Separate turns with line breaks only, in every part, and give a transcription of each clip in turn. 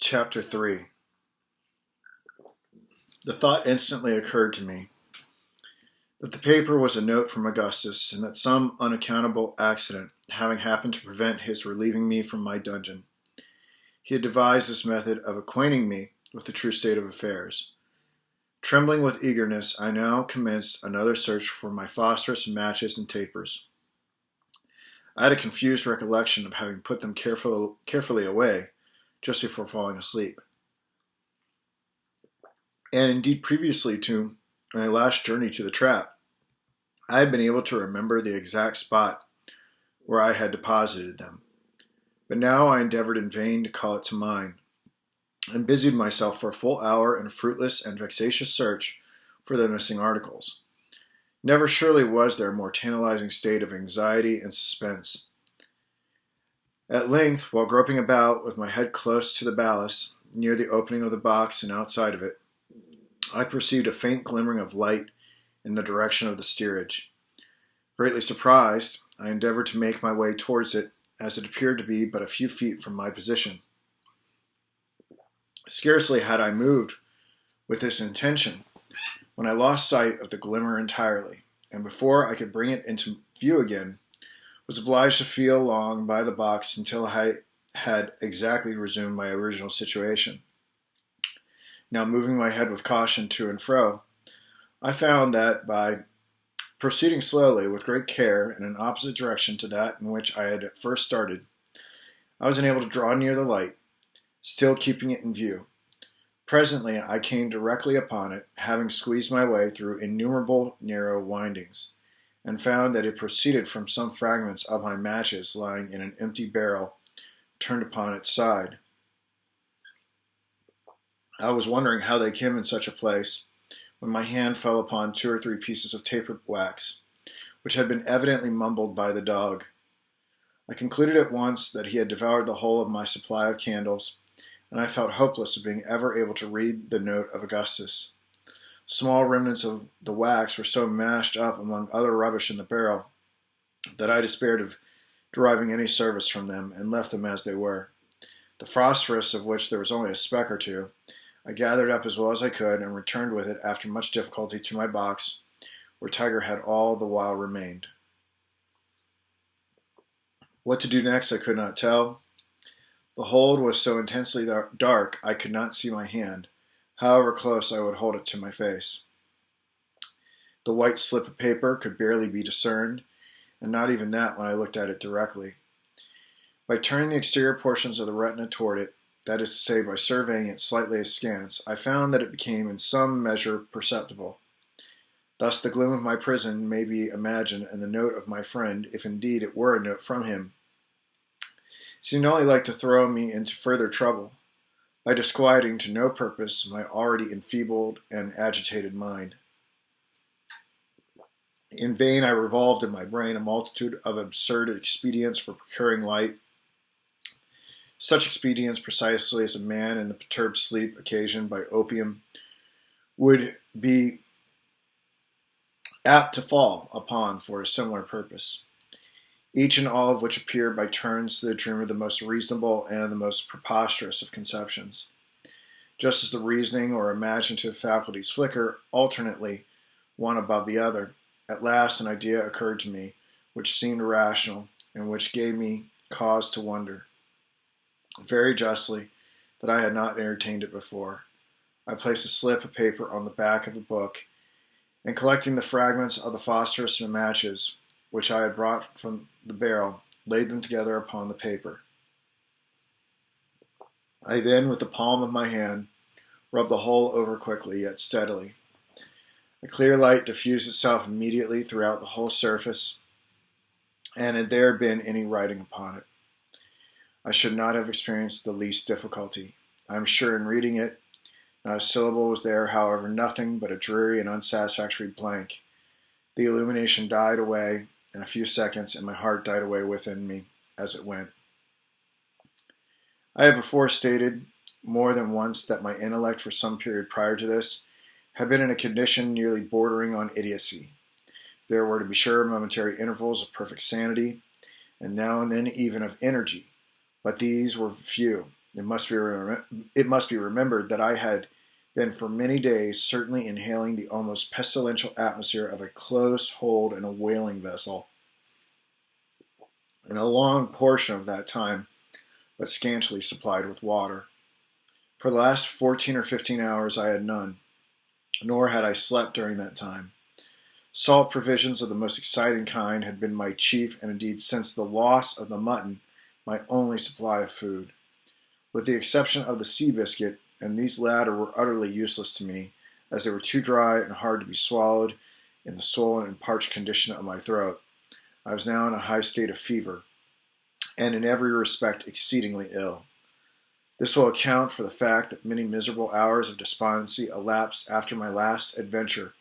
Chapter 3. The thought instantly occurred to me that the paper was a note from Augustus, and that some unaccountable accident having happened to prevent his relieving me from my dungeon, he had devised this method of acquainting me with the true state of affairs. Trembling with eagerness, I now commenced another search for my phosphorus, matches, and tapers. I had a confused recollection of having put them carefully away just before falling asleep. And indeed, previously to my last journey to the trap, I had been able to remember the exact spot where I had deposited them. But now I endeavored in vain to call it to mind, and busied myself for a full hour in a fruitless and vexatious search for the missing articles. Never surely was there a more tantalizing state of anxiety and suspense. At length, while groping about with my head close to the ballast, near the opening of the box and outside of it, I perceived a faint glimmering of light in the direction of the steerage. Greatly surprised, I endeavored to make my way towards it, as it appeared to be but a few feet from my position. Scarcely had I moved with this intention when I lost sight of the glimmer entirely, and before I could bring it into view again, was obliged to feel along by the box until I had exactly resumed my original situation. Now, moving my head with caution to and fro, I found that by proceeding slowly with great care in an opposite direction to that in which I had at first started, I was enabled to draw near the light, still keeping it in view. Presently I came directly upon it, having squeezed my way through innumerable narrow windings, and found that it proceeded from some fragments of my matches lying in an empty barrel turned upon its side. I was wondering how they came in such a place, when my hand fell upon 2 or 3 pieces of taper wax, which had been evidently mumbled by the dog. I concluded at once that he had devoured the whole of my supply of candles, and I felt hopeless of being ever able to read the note of Augustus. Small remnants of the wax were so mashed up among other rubbish in the barrel that I despaired of deriving any service from them, and left them as they were. The phosphorus, of which there was only a speck or two, I gathered up as well as I could, and returned with it after much difficulty to my box, where Tiger had all the while remained. What to do next I could not tell. The hold was so intensely dark I could not see my hand, however close I would hold it to my face. The white slip of paper could barely be discerned, and not even that when I looked at it directly. By turning the exterior portions of the retina toward it, that is to say, by surveying it slightly askance, I found that it became in some measure perceptible. Thus the gloom of my prison may be imagined, and the note of my friend, if indeed it were a note from him, seemed only like to throw me into further trouble, by disquieting to no purpose my already enfeebled and agitated mind. In vain I revolved in my brain a multitude of absurd expedients for procuring light, such expedients precisely as a man in the perturbed sleep occasioned by opium would be apt to fall upon for a similar purpose, each and all of which appeared by turns to the dreamer the most reasonable and the most preposterous of conceptions. Just as the reasoning or imaginative faculties flicker alternately one above the other, at last an idea occurred to me which seemed rational, and which gave me cause to wonder, very justly, that I had not entertained it before. I placed a slip of paper on the back of a book, and collecting the fragments of the phosphorus and matches which I had brought from the barrel, laid them together upon the paper. I then, with the palm of my hand, rubbed the whole over quickly, yet steadily. A clear light diffused itself immediately throughout the whole surface, and had there been any writing upon it, I should not have experienced the least difficulty. I am sure in reading it, not a syllable was there, however, nothing but a dreary and unsatisfactory blank. The illumination died away in a few seconds, and my heart died away within me as it went. I have before stated more than once that my intellect for some period prior to this had been in a condition nearly bordering on idiocy. There were, to be sure, momentary intervals of perfect sanity, and now and then even of energy, but these were few, It must be remembered that I had been for many days certainly inhaling the almost pestilential atmosphere of a close hold in a whaling vessel, and a long portion of that time but scantily supplied with water. For the last 14 or 15 hours I had none, nor had I slept during that time. Salt provisions of the most exciting kind had been my chief, and indeed since the loss of the mutton, my only supply of food. With the exception of the sea biscuit, and these latter were utterly useless to me, as they were too dry and hard to be swallowed in the swollen and parched condition of my throat, I was now in a high state of fever, and in every respect exceedingly ill. This will account for the fact that many miserable hours of despondency elapsed after my last adventure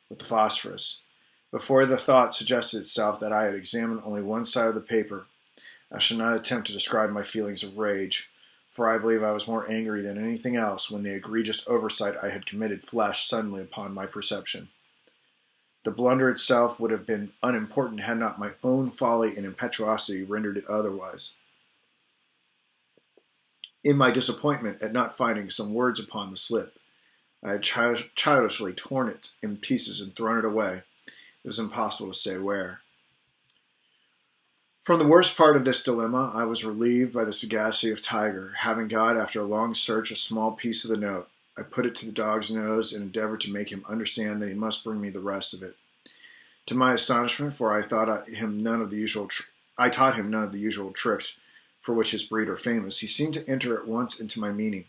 with the phosphorus. Before the thought suggested itself that I had examined only one side of the paper, I shall not attempt to describe my feelings of rage, for I believe I was more angry than anything else when the egregious oversight I had committed flashed suddenly upon my perception. The blunder itself would have been unimportant had not my own folly and impetuosity rendered it otherwise. In my disappointment at not finding some words upon the slip, I had childishly torn it in pieces and thrown it away. It was impossible to say where. From the worst part of this dilemma, I was relieved by the sagacity of Tiger. Having got, after a long search, a small piece of the note, I put it to the dog's nose and endeavored to make him understand that he must bring me the rest of it. To my astonishment, for I taught him none of the usual tricks for which his breed are famous, he seemed to enter at once into my meaning,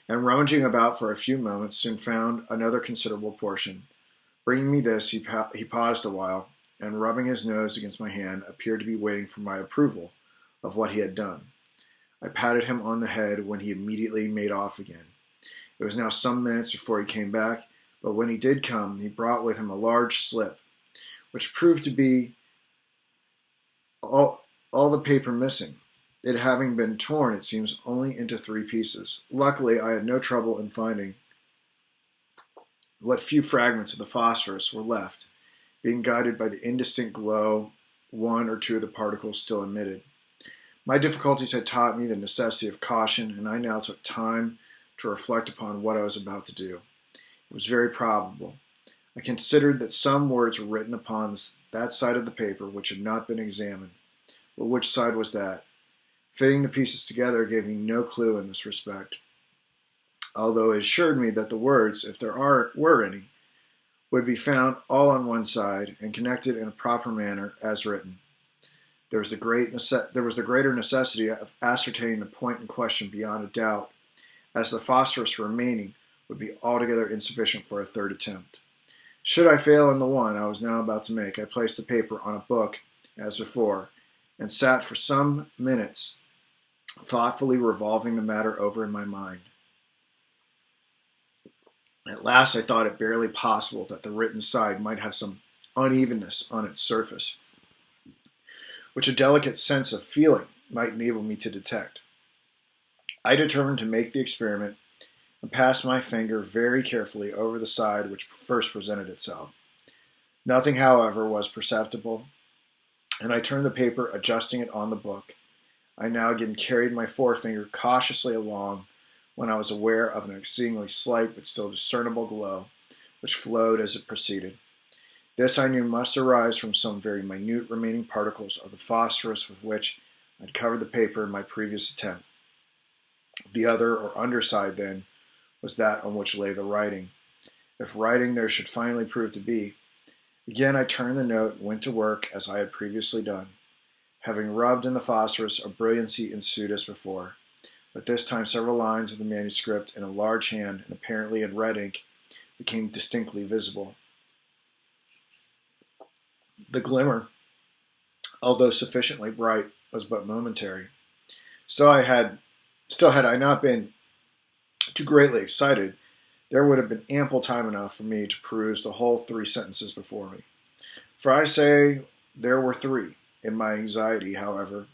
and rummaging about for a few moments, soon found another considerable portion. Bringing me this, he paused a while, and rubbing his nose against my hand, appeared to be waiting for my approval of what he had done. I patted him on the head when he immediately made off again. It was now some minutes before he came back, but when he did come, he brought with him a large slip, which proved to be all the paper missing, it having been torn, it seems, only into 3 pieces. Luckily, I had no trouble in finding what few fragments of the phosphorus were left, being guided by the indistinct glow 1 or 2 of the particles still emitted. My difficulties had taught me the necessity of caution, and I now took time to reflect upon what I was about to do. It was very probable. I considered that some words were written upon that side of the paper which had not been examined. But which side was that? Fitting the pieces together gave me no clue in this respect, although it assured me that the words, if there were any, would be found all on one side and connected in a proper manner as written. There was the greater necessity of ascertaining the point in question beyond a doubt, as the phosphorus remaining would be altogether insufficient for a third attempt. Should I fail in the one I was now about to make, I placed the paper on a book, as before, and sat for some minutes thoughtfully revolving the matter over in my mind. At last I thought it barely possible that the written side might have some unevenness on its surface, which a delicate sense of feeling might enable me to detect. I determined to make the experiment and passed my finger very carefully over the side which first presented itself. Nothing, however, was perceptible, and I turned the paper, adjusting it on the book. I now again carried my forefinger cautiously along when I was aware of an exceedingly slight but still discernible glow, which flowed as it proceeded. This I knew must arise from some very minute remaining particles of the phosphorus with which I had covered the paper in my previous attempt. The other, or underside, then, was that on which lay the writing, if writing there should finally prove to be. Again I turned the note and went to work as I had previously done. Having rubbed in the phosphorus, a brilliancy ensued as before, but this time several lines of the manuscript in a large hand, and apparently in red ink, became distinctly visible. The glimmer, although sufficiently bright, was but momentary. Still had I not been too greatly excited, there would have been ample time enough for me to peruse the whole 3 sentences before me. For I say there were 3. In my anxiety, however,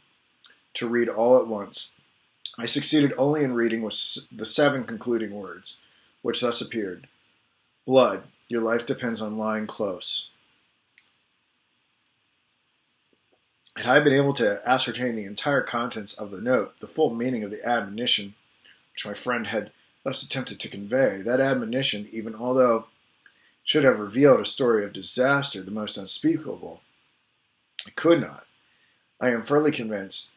to read all at once, I succeeded only in reading with the 7 concluding words, which thus appeared: Blood, your life depends on lying close. Had I been able to ascertain the entire contents of the note, the full meaning of the admonition which my friend had thus attempted to convey, that admonition, even although it should have revealed a story of disaster the most unspeakable, it could not, I am firmly convinced,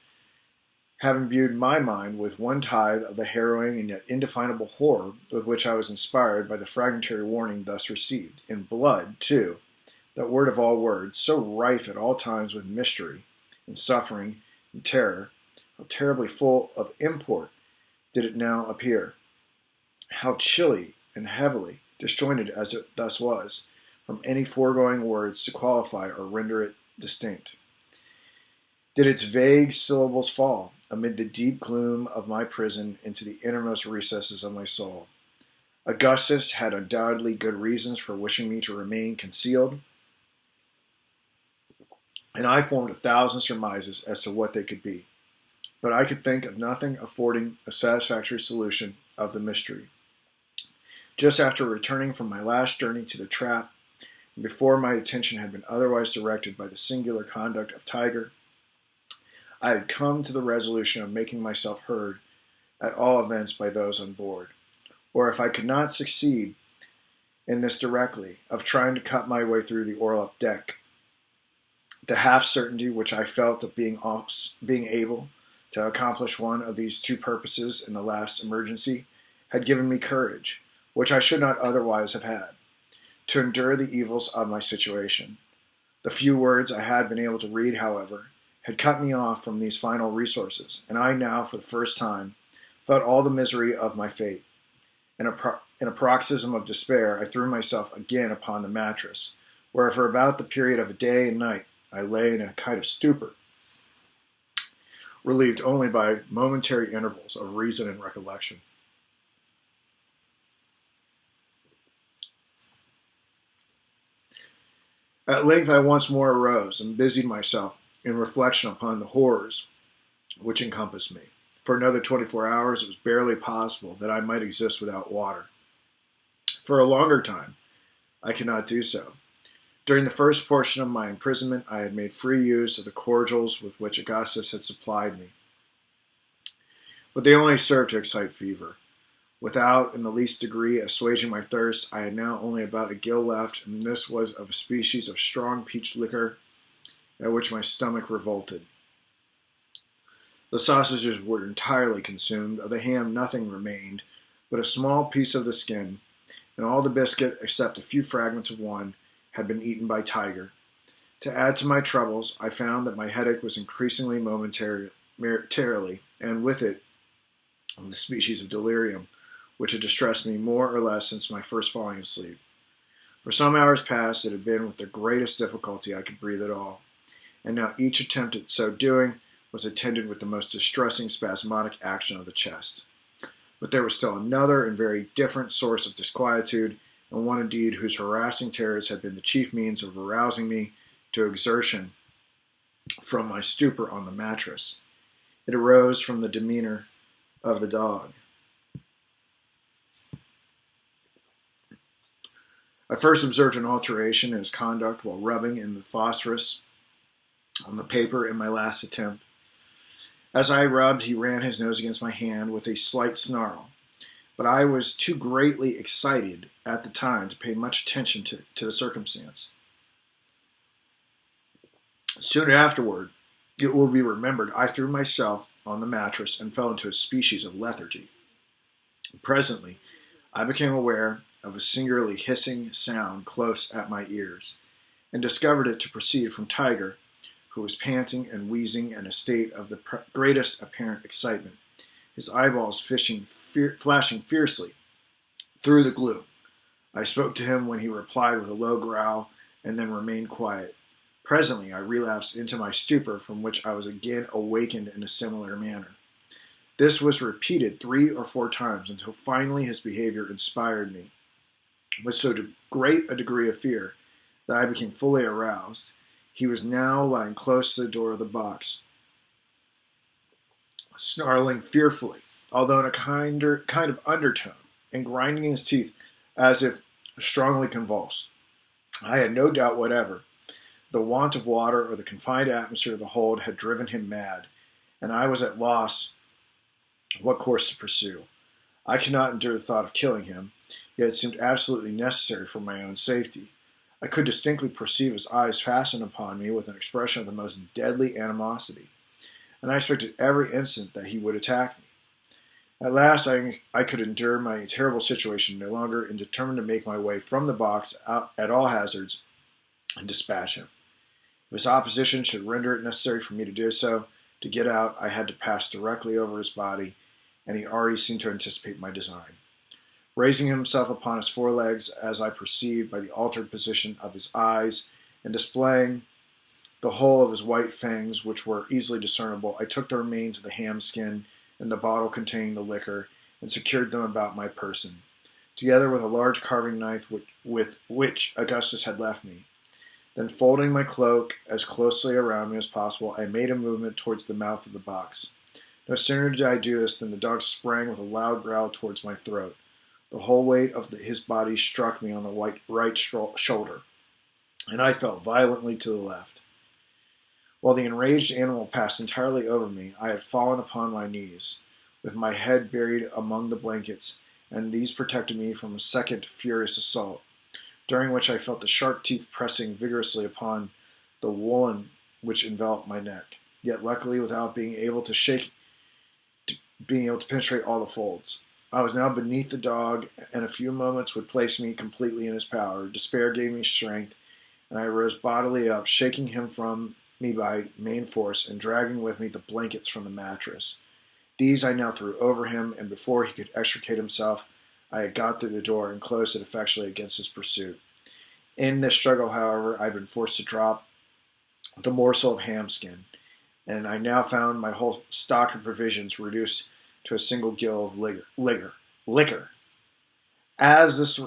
have imbued my mind with one tithe of the harrowing and yet indefinable horror with which I was inspired by the fragmentary warning thus received. In blood, too, that word of all words, so rife at all times with mystery and suffering and terror, how terribly full of import did it now appear. How chilly and heavily disjointed as it thus was, from any foregoing words to qualify or render it distinct. Did its vague syllables fall, amid the deep gloom of my prison, into the innermost recesses of my soul. Augustus had undoubtedly good reasons for wishing me to remain concealed, and I formed 1,000 surmises as to what they could be. But I could think of nothing affording a satisfactory solution of the mystery. Just after returning from my last journey to the trap, and before my attention had been otherwise directed by the singular conduct of Tiger, I had come to the resolution of making myself heard, at all events by those on board, or if I could not succeed in this directly, of trying to cut my way through the orlop deck. The half-certainty which I felt of being able to accomplish one of these two purposes in the last emergency had given me courage, which I should not otherwise have had, to endure the evils of my situation. The few words I had been able to read, however, had cut me off from these final resources, and I now, for the first time, felt all the misery of my fate. In a paroxysm of despair, I threw myself again upon the mattress, where for about the period of a day and night I lay in a kind of stupor, relieved only by momentary intervals of reason and recollection. At length I once more arose and busied myself in reflection upon the horrors which encompassed me. For another 24 hours it was barely possible that I might exist without water. For a longer time I could not do so. During the first portion of my imprisonment I had made free use of the cordials with which Augustus had supplied me, but they only served to excite fever. Without in the least degree assuaging my thirst, I had now only about a gill left, and this was of a species of strong peach liquor at which my stomach revolted. The sausages were entirely consumed. Of the ham nothing remained but a small piece of the skin, and all the biscuit, except a few fragments of one, had been eaten by Tiger. To add to my troubles, I found that my headache was increasingly momentarily, and with it the species of delirium, which had distressed me more or less since my first falling asleep. For some hours past it had been with the greatest difficulty I could breathe at all, and now each attempt at so doing was attended with the most distressing spasmodic action of the chest. But there was still another and very different source of disquietude, and one indeed whose harassing terrors had been the chief means of arousing me to exertion from my stupor on the mattress. It arose from the demeanor of the dog. I first observed an alteration in his conduct while rubbing in the phosphorus on the paper in my last attempt. As I rubbed, he ran his nose against my hand with a slight snarl, but I was too greatly excited at the time to pay much attention to the circumstance. Soon afterward, it will be remembered, I threw myself on the mattress and fell into a species of lethargy. Presently, I became aware of a singularly hissing sound close at my ears, and discovered it to proceed from Tiger, who was panting and wheezing in a state of the greatest apparent excitement, his eyeballs flashing fiercely through the gloom. I spoke to him when he replied with a low growl, and then remained quiet. Presently I relapsed into my stupor, from which I was again awakened in a similar manner. This was repeated 3 or 4 times, until finally his behavior inspired me with so great a degree of fear that I became fully aroused. He was now lying close to the door of the box, snarling fearfully, although in a kind of undertone, and grinding his teeth as if strongly convulsed. I had no doubt whatever The want of water or the confined atmosphere of the hold had driven him mad, and I was at loss what course to pursue. I could not endure the thought of killing him, yet it seemed absolutely necessary for my own safety. I could distinctly perceive his eyes fastened upon me with an expression of the most deadly animosity, and I expected every instant that he would attack me. At last I could endure my terrible situation no longer and determined to make my way from the box out at all hazards and dispatch him. If his opposition should render it necessary for me to do so, to get out, I had to pass directly over his body, and he already seemed to anticipate my design. Raising himself upon his forelegs, as I perceived by the altered position of his eyes, and displaying the whole of his white fangs, which were easily discernible, I took the remains of the ham skin and the bottle containing the liquor, and secured them about my person, together with a large carving knife with which Augustus had left me. Then, folding my cloak as closely around me as possible, I made a movement towards the mouth of the box. No sooner did I do this than the dog sprang with a loud growl towards my throat. The whole weight of his body struck me on the right shoulder, and I fell violently to the left. While the enraged animal passed entirely over me, I had fallen upon my knees, with my head buried among the blankets, and these protected me from a second furious assault, during which I felt the sharp teeth pressing vigorously upon the woolen which enveloped my neck, yet luckily without being able to penetrate all the folds. I was now beneath the dog, and a few moments would place me completely in his power. Despair gave me strength, and I rose bodily up, shaking him from me by main force, and dragging with me the blankets from the mattress. These I now threw over him, and before he could extricate himself, I had got through the door and closed it effectually against his pursuit. In this struggle, however, I had been forced to drop the morsel of ham skin, and I now found my whole stock of provisions reduced to a single gill of liquor. As this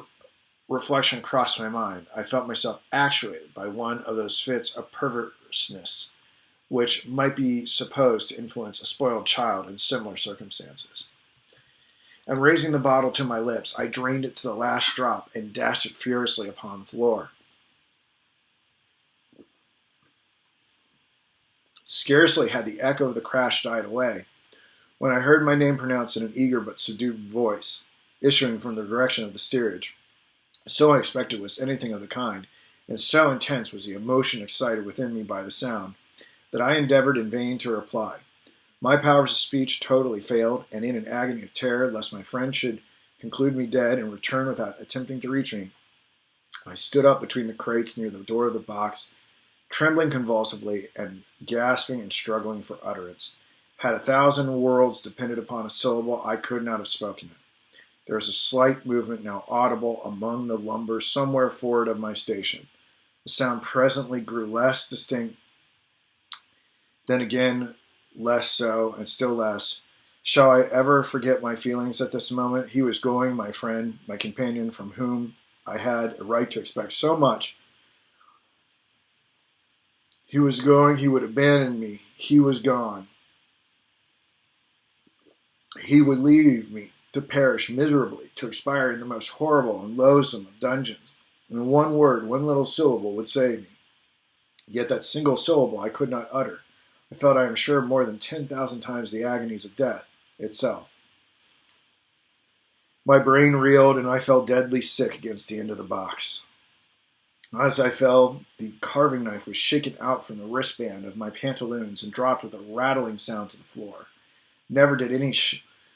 reflection crossed my mind, I felt myself actuated by one of those fits of perverseness which might be supposed to influence a spoiled child in similar circumstances. And raising the bottle to my lips, I drained it to the last drop and dashed it furiously upon the floor. Scarcely had the echo of the crash died away when I heard my name pronounced in an eager but subdued voice, issuing from the direction of the steerage. So unexpected was anything of the kind, and so intense was the emotion excited within me by the sound, that I endeavored in vain to reply. My powers of speech totally failed, and in an agony of terror lest my friend should conclude me dead and return without attempting to reach me, I stood up between the crates near the door of the box, trembling convulsively and gasping and struggling for utterance. Had 1,000 worlds depended upon a syllable, I could not have spoken it. There was a slight movement now audible among the lumber somewhere forward of my station. The sound presently grew less distinct, then again less so, and still less. Shall I ever forget my feelings at this moment? He was going, my friend, my companion, from whom I had a right to expect so much. He was going, he would abandon me. He was gone. He would leave me to perish miserably, to expire in the most horrible and loathsome of dungeons. And one word, one little syllable would save me. Yet that single syllable I could not utter. I felt, I am sure, more than 10,000 times the agonies of death itself. My brain reeled, and I fell deadly sick against the end of the box. As I fell, the carving knife was shaken out from the wristband of my pantaloons and dropped with a rattling sound to the floor. Never did any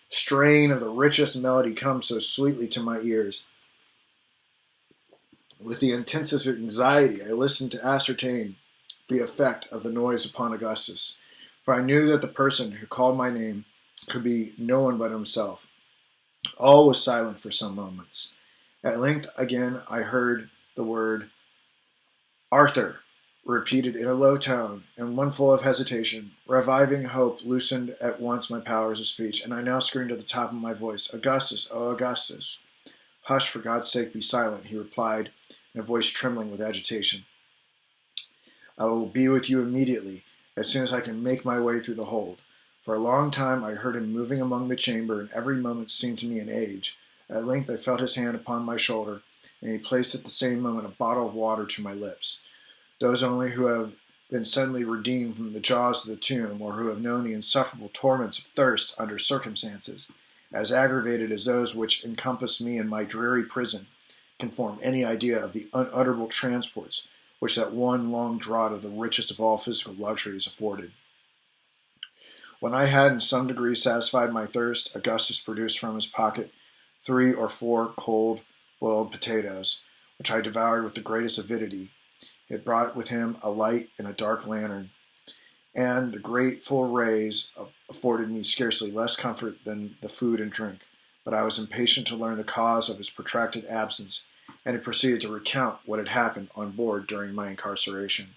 strain of the richest melody come so sweetly to my ears. With the intensest anxiety, I listened to ascertain the effect of the noise upon Augustus, for I knew that the person who called my name could be no one but himself. All was silent for some moments. At length, again, I heard the word Arthur, repeated in a low tone, and one full of hesitation. Reviving hope loosened at once my powers of speech, and I now screamed at the top of my voice, Augustus, oh Augustus. Hush, for God's sake, be silent, he replied, in a voice trembling with agitation. I will be with you immediately, as soon as I can make my way through the hold. For a long time I heard him moving among the chamber, and every moment seemed to me an age. At length I felt his hand upon my shoulder, and he placed at the same moment a bottle of water to my lips. Those only who have been suddenly redeemed from the jaws of the tomb, or who have known the insufferable torments of thirst under circumstances as aggravated as those which encompassed me in my dreary prison, can form any idea of the unutterable transports which that one long draught of the richest of all physical luxuries afforded. When I had in some degree satisfied my thirst, Augustus produced from his pocket 3 or 4 cold boiled potatoes, which I devoured with the greatest avidity. He had brought with him a light and a dark lantern, and the great full rays afforded me scarcely less comfort than the food and drink. But I was impatient to learn the cause of his protracted absence, and he proceeded to recount what had happened on board during my incarceration.